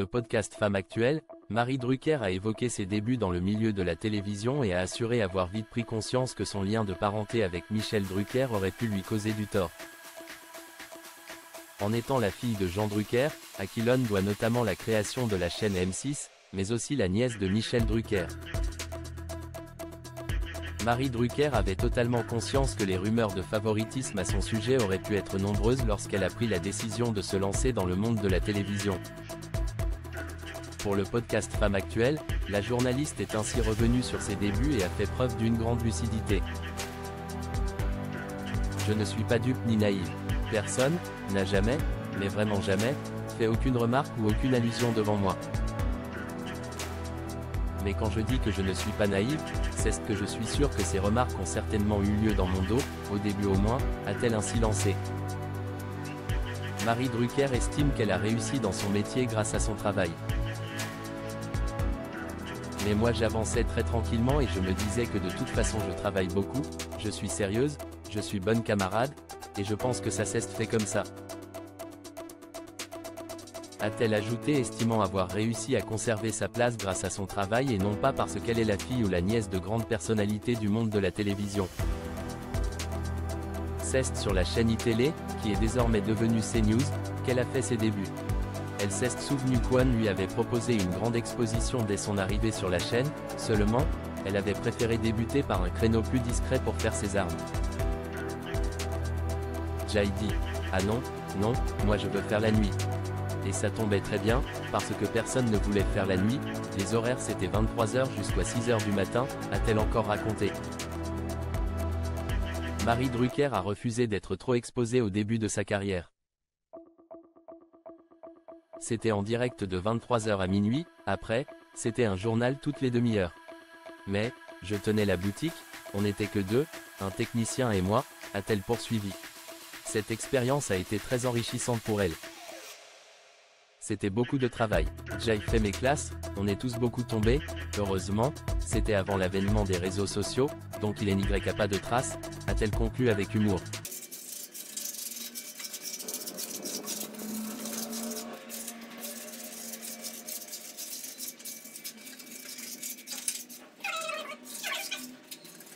le podcast Femme Actuelle, Marie Drucker a évoqué ses débuts dans le milieu de la télévision et a assuré avoir vite pris conscience que son lien de parenté avec Michel Drucker aurait pu lui causer du tort. En étant la fille de Jean Drucker, à qui l'on doit notamment la création de la chaîne M6, mais aussi la nièce de Michel Drucker. Marie Drucker avait totalement conscience que les rumeurs de favoritisme à son sujet auraient pu être nombreuses lorsqu'elle a pris la décision de se lancer dans le monde de la télévision. Pour le podcast Femme Actuelle, la journaliste est ainsi revenue sur ses débuts et a fait preuve d'une grande lucidité. Je ne suis pas dupe ni naïve. Personne n'a jamais, mais vraiment jamais, fait aucune remarque ou aucune allusion devant moi. Mais quand je dis que je ne suis pas naïve, c'est ce que je suis sûr que ces remarques ont certainement eu lieu dans mon dos, au début au moins, a-t-elle ainsi lancé. Marie Drucker estime qu'elle a réussi dans son métier grâce à son travail. Mais moi j'avançais très tranquillement et je me disais que de toute façon je travaille beaucoup, je suis sérieuse, je suis bonne camarade, et je pense que ça s'est fait comme ça. A-t-elle ajouté, estimant avoir réussi à conserver sa place grâce à son travail et non pas parce qu'elle est la fille ou la nièce de grandes personnalités du monde de la télévision. C'est sur la chaîne iTélé, qui est désormais devenue CNews, qu'elle a fait ses débuts. Elle s'est souvenue qu'One lui avait proposé une grande exposition dès son arrivée sur la chaîne, seulement, elle avait préféré débuter par un créneau plus discret pour faire ses armes. Jay dit « Ah non, non, moi je veux faire la nuit. » Et ça tombait très bien, parce que personne ne voulait faire la nuit, les horaires c'était 23h jusqu'à 6h du matin, a-t-elle encore raconté. Marie Drucker a refusé d'être trop exposée au début de sa carrière. C'était en direct de 23h à minuit, après, c'était un journal toutes les demi-heures. Mais, je tenais la boutique, on n'était que deux, un technicien et moi, a-t-elle poursuivi. Cette expérience a été très enrichissante pour elle. C'était beaucoup de travail. J'ai fait mes classes, on est tous beaucoup tombés, heureusement, c'était avant l'avènement des réseaux sociaux, donc il n'y a pas de traces, a-t-elle conclu avec humour.